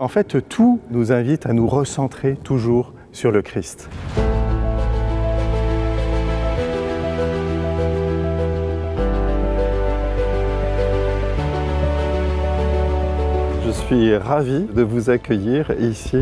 En fait, tout nous invite à nous recentrer toujours sur le Christ. Je suis ravi de vous accueillir ici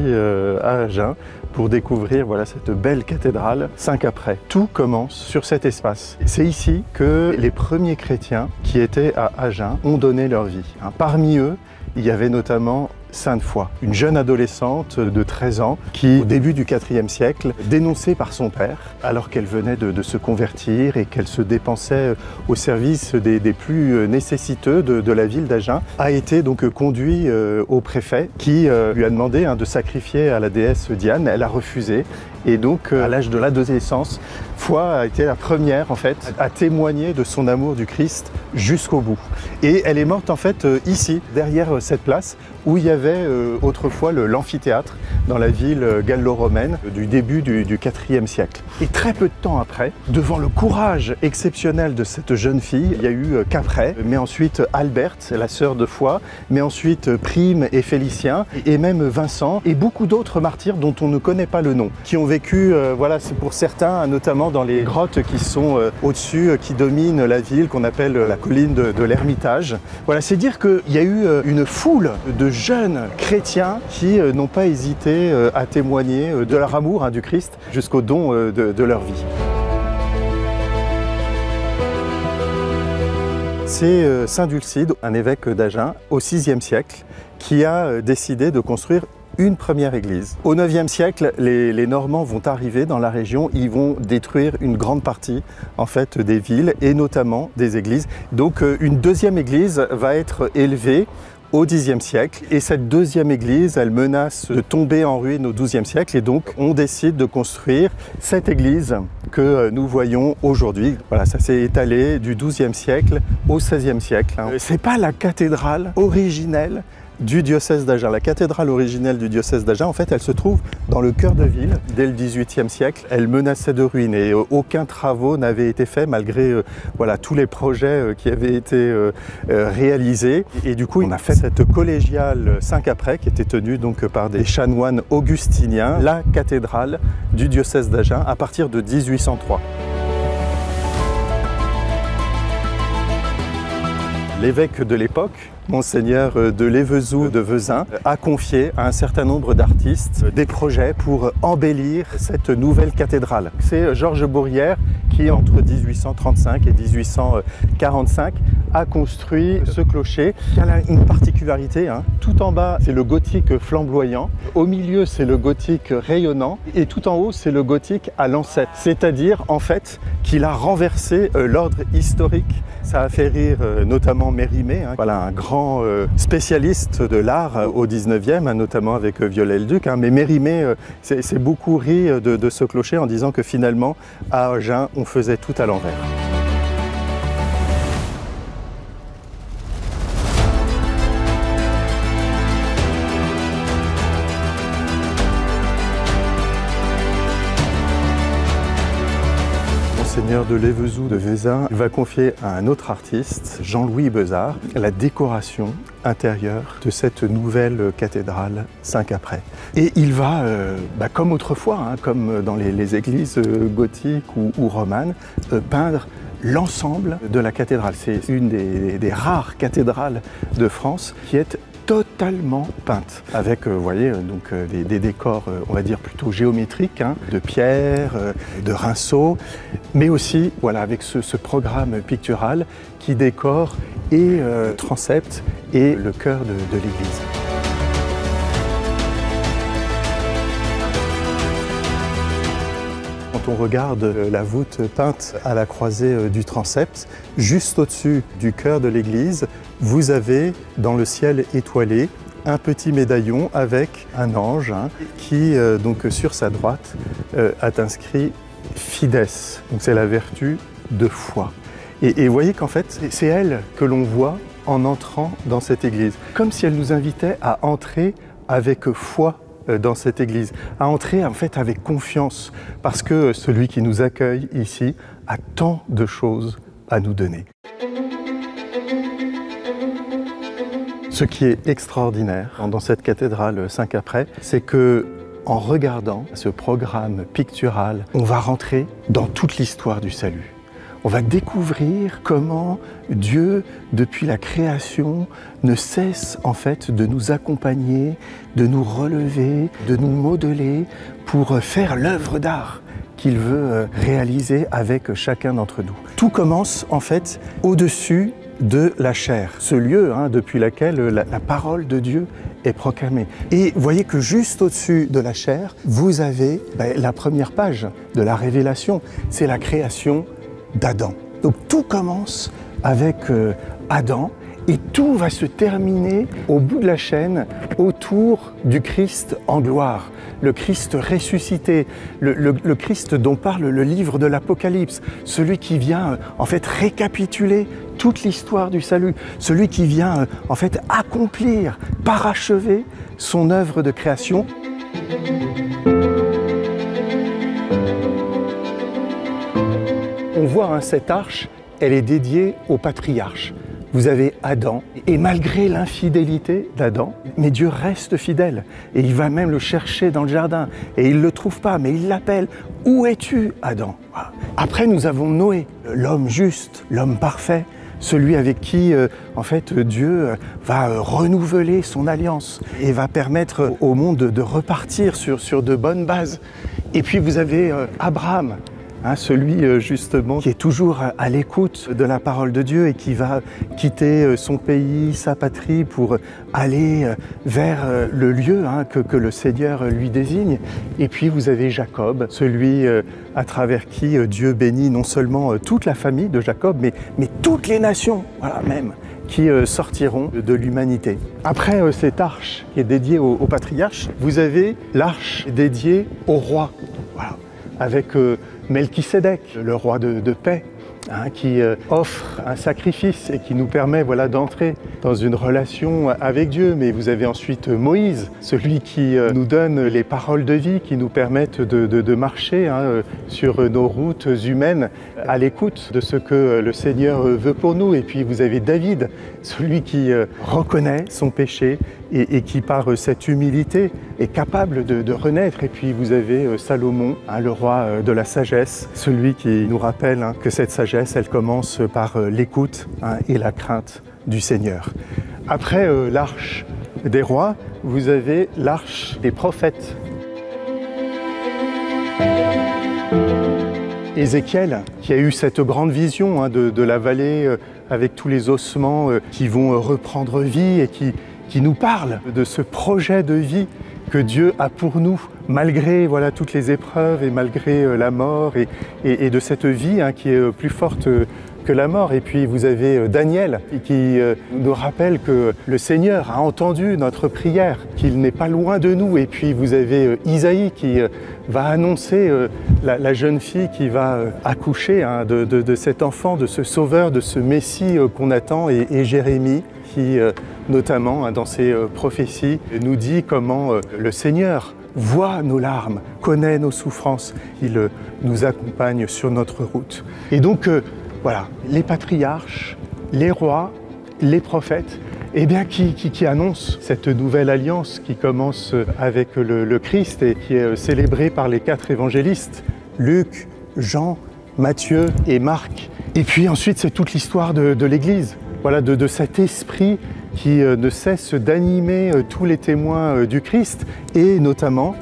à Agen pour découvrir cette belle cathédrale 5 après. Tout commence sur cet espace. C'est ici que les premiers chrétiens qui étaient à Agen ont donné leur vie. Parmi eux, il y avait notamment Sainte Foy, une jeune adolescente de 13 ans qui, au début du IVe siècle, dénoncée par son père, alors qu'elle venait de se convertir et qu'elle se dépensait au service des plus nécessiteux de la ville d'Agen, a été donc conduite au préfet qui lui a demandé de sacrifier à la déesse Diane. Elle a refusé et donc à l'âge de l'adolescence, Foy a été la première en fait à témoigner de son amour du Christ jusqu'au bout. Et elle est morte en fait ici, derrière cette place où il y avait autrefois l'amphithéâtre dans la ville gallo-romaine du début du IVe siècle. Et très peu de temps après, devant le courage exceptionnel de cette jeune fille, il y a eu Capret, mais ensuite Alberte, la sœur de Foy, mais ensuite Prime et Félicien, et même Vincent, et beaucoup d'autres martyrs dont on ne connaît pas le nom, qui ont vécu, c'est pour certains, notamment dans les grottes qui sont au-dessus, qui dominent la ville, qu'on appelle la colline de l'Ermitage. Voilà, c'est dire qu'il y a eu une foule de jeunes chrétiens qui n'ont pas hésité à témoigner de leur amour du Christ jusqu'au don de leur vie. C'est Saint Dulcide, un évêque d'Agen au VIe siècle, qui a décidé de construire une première église. Au IXe siècle, les Normands vont arriver dans la région, ils vont détruire une grande partie en fait des villes et notamment des églises. Donc une deuxième église va être élevée au Xe siècle et cette deuxième église, elle menace de tomber en ruine au XIIe siècle et donc on décide de construire cette église que nous voyons aujourd'hui. Voilà, ça s'est étalé du XIIe siècle au XVIe siècle. C'est pas la cathédrale originelle du diocèse d'Agen. La cathédrale originelle du diocèse d'Agen, en fait, elle se trouve dans le cœur de ville. Dès le XVIIIe siècle, elle menaçait de ruine et aucun travaux n'avait été fait malgré tous les projets qui avaient été réalisés. Et du coup, on a fait cette collégiale 5 après qui était tenue donc par des chanoines augustiniens, la cathédrale du diocèse d'Agen à partir de 1803. L'évêque de l'époque, Monseigneur de Lévezou de Vezin, a confié à un certain nombre d'artistes des projets pour embellir cette nouvelle cathédrale. C'est Georges Bourrière qui, entre 1835 et 1845, a construit ce clocher qui a une particularité. Tout en bas, c'est le gothique flamboyant, au milieu, c'est le gothique rayonnant et tout en haut, c'est le gothique à lancette. C'est-à-dire, en fait, qu'il a renversé l'ordre historique. Ça a fait rire notamment Mérimée, un grand spécialiste de l'art au 19e, notamment avec Viollet-le-Duc. Mais Mérimée s'est beaucoup ri de ce clocher en disant que finalement, à Agen, on faisait tout à l'envers. Monseigneur de Lévezou de Vezin va confier à un autre artiste, Jean-Louis Bezard, la décoration intérieure de cette nouvelle cathédrale 5 après. Et il va, comme autrefois, comme dans les églises gothiques ou romanes, peindre l'ensemble de la cathédrale. C'est une des rares cathédrales de France qui est totalement peinte, avec vous voyez, des décors, on va dire plutôt géométriques, de pierre, de rinceaux, mais aussi avec ce programme pictural qui décore et le transept et le cœur de l'église. Quand on regarde la voûte peinte à la croisée du transept, juste au-dessus du chœur de l'église, vous avez dans le ciel étoilé un petit médaillon avec un ange qui, donc sur sa droite, a inscrit Fides. Donc c'est la vertu de foi. Et vous voyez qu'en fait, c'est elle que l'on voit en entrant dans cette église. Comme si elle nous invitait à entrer avec foi dans cette église, à entrer en fait avec confiance, parce que celui qui nous accueille ici a tant de choses à nous donner. Ce qui est extraordinaire dans cette cathédrale 5 après, c'est que en regardant ce programme pictural, on va rentrer dans toute l'histoire du salut. On va découvrir comment Dieu, depuis la création, ne cesse en fait de nous accompagner, de nous relever, de nous modeler pour faire l'œuvre d'art qu'il veut réaliser avec chacun d'entre nous. Tout commence en fait au-dessus de la chair, ce lieu depuis lequel la parole de Dieu est proclamée. Et vous voyez que juste au-dessus de la chair, vous avez la première page de la révélation, c'est la création d'Adam. Donc tout commence avec Adam et tout va se terminer au bout de la chaîne autour du Christ en gloire, le Christ ressuscité, le Christ dont parle le livre de l'Apocalypse, celui qui vient en fait récapituler toute l'histoire du salut, celui qui vient en fait accomplir, parachever son œuvre de création. On voit cette arche, elle est dédiée au patriarche. Vous avez Adam, et malgré l'infidélité d'Adam, mais Dieu reste fidèle. Et il va même le chercher dans le jardin, et il ne le trouve pas, mais il l'appelle. « Où es-tu, Adam ?» Après, nous avons Noé, l'homme juste, l'homme parfait, celui avec qui, en fait, Dieu va renouveler son alliance et va permettre au monde de repartir sur de bonnes bases. Et puis vous avez Abraham, celui justement qui est toujours à l'écoute de la parole de Dieu et qui va quitter son pays, sa patrie pour aller vers le lieu que le Seigneur lui désigne. Et puis vous avez Jacob, celui à travers qui Dieu bénit non seulement toute la famille de Jacob, mais toutes les nations, voilà même, qui sortiront de l'humanité. Après cette arche qui est dédiée au patriarche, vous avez l'arche dédiée au roi, voilà, avec Melchisédek, le roi de paix, qui offre un sacrifice et qui nous permet d'entrer dans une relation avec Dieu. Mais vous avez ensuite Moïse, celui qui nous donne les paroles de vie, qui nous permettent de marcher sur nos routes humaines à l'écoute de ce que le Seigneur veut pour nous. Et puis vous avez David, celui qui reconnaît son péché et qui par cette humilité est capable de renaître. Et puis vous avez Salomon, le roi de la sagesse, celui qui nous rappelle que cette sagesse, elle commence par l'écoute et la crainte du Seigneur. Après l'arche des rois, vous avez l'arche des prophètes. Ézéchiel, qui a eu cette grande vision de la vallée avec tous les ossements qui vont reprendre vie et qui nous parle de ce projet de vie que Dieu a pour nous, malgré toutes les épreuves et malgré la mort et de cette vie qui est plus forte que la mort. Et puis vous avez Daniel qui nous rappelle que le Seigneur a entendu notre prière, qu'il n'est pas loin de nous. Et puis vous avez Isaïe qui va annoncer la jeune fille qui va accoucher de cet enfant, de ce sauveur, de ce Messie qu'on attend, et Jérémie qui notamment dans ses prophéties nous dit comment le Seigneur voit nos larmes, connaît nos souffrances, il nous accompagne sur notre route. Et donc voilà, les patriarches, les rois, les prophètes, qui annoncent cette nouvelle alliance qui commence avec le Christ et qui est célébrée par les 4 évangélistes, Luc, Jean, Matthieu et Marc. Et puis ensuite, c'est toute l'histoire de l'Église, de cet esprit qui ne cesse d'animer tous les témoins du Christ, et notamment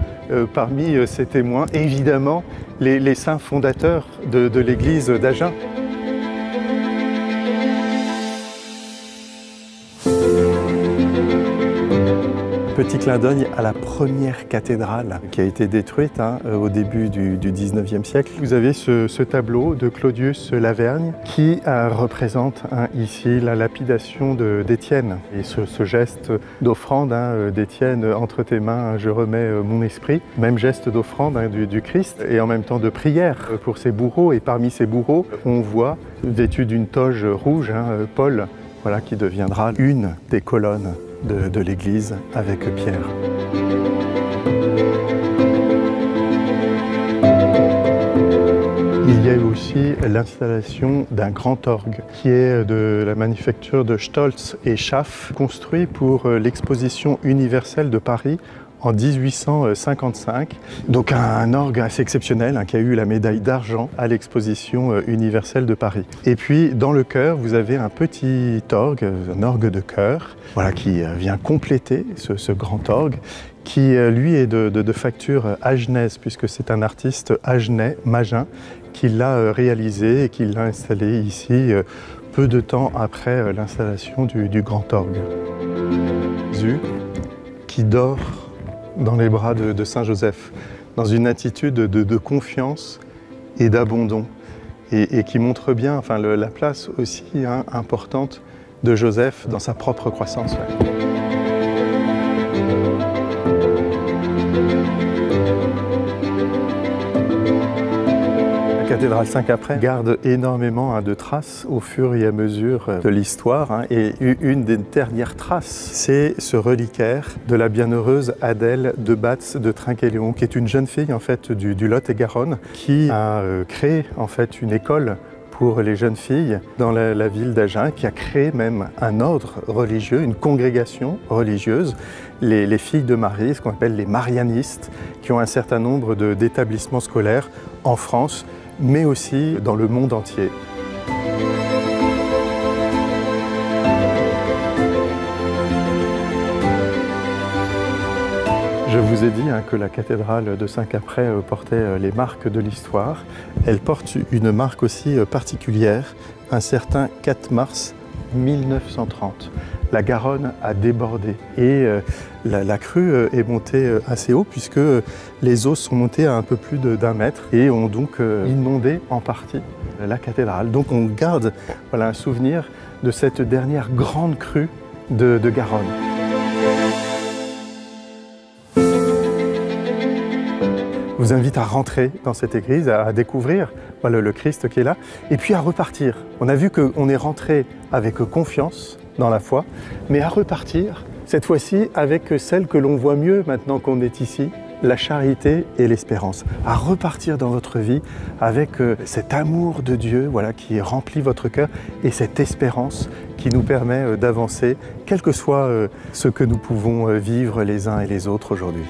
parmi ces témoins, évidemment, les saints fondateurs de l'Église d'Agen. Petit clin d'œil à la première cathédrale qui a été détruite au début du 19e siècle. Vous avez ce tableau de Claudius Lavergne qui représente ici la lapidation d'Étienne. Et ce geste d'offrande d'Étienne, entre tes mains je remets mon esprit, même geste d'offrande du Christ et en même temps de prière pour ses bourreaux. Et parmi ces bourreaux, on voit, vêtu d'une toge rouge, Paul, qui deviendra une des colonnes de l'Église avec Pierre. Il y a eu aussi l'installation d'un grand orgue qui est de la manufacture de Stolz et Schaff, construit pour l'exposition universelle de Paris en 1855. Donc un orgue assez exceptionnel qui a eu la médaille d'argent à l'exposition universelle de Paris. Et puis dans le chœur, vous avez un petit orgue, un orgue de chœur, voilà, qui vient compléter ce grand orgue, qui lui est de facture agenaise, puisque c'est un artiste agenais, Magin, qui l'a réalisé et qui l'a installé ici peu de temps après l'installation du grand orgue. Jésus qui dort dans les bras de Saint Joseph, dans une attitude de confiance et d'abandon, et qui montre bien la place aussi importante de Joseph dans sa propre croissance. Ouais. La cathédrale Saint-Caprais garde énormément de traces au fur et à mesure de l'histoire. Et une des dernières traces, c'est ce reliquaire de la bienheureuse Adèle de Batz de Trinquéléon, qui est une jeune fille en fait, du Lot-et-Garonne, qui a créé en fait, une école pour les jeunes filles dans la ville d'Agen, qui a créé même un ordre religieux, une congrégation religieuse, les filles de Marie, ce qu'on appelle les marianistes, qui ont un certain nombre d'établissements scolaires en France, mais aussi dans le monde entier. Je vous ai dit que la cathédrale de Saint-Caprais portait les marques de l'histoire. Elle porte une marque aussi particulière, un certain 4 mars 1930. La Garonne a débordé et la crue est montée assez haut, puisque les eaux sont montées à un peu plus d'1 mètre et ont donc inondé en partie la cathédrale. Donc on garde un souvenir de cette dernière grande crue de Garonne. Je vous invite à rentrer dans cette église, à découvrir le Christ qui est là, et puis à repartir. On a vu qu'on est rentré avec confiance dans la foi, mais à repartir, cette fois-ci avec celle que l'on voit mieux maintenant qu'on est ici, la charité et l'espérance. À repartir dans votre vie avec cet amour de Dieu qui remplit votre cœur, et cette espérance qui nous permet d'avancer, quel que soit ce que nous pouvons vivre les uns et les autres aujourd'hui.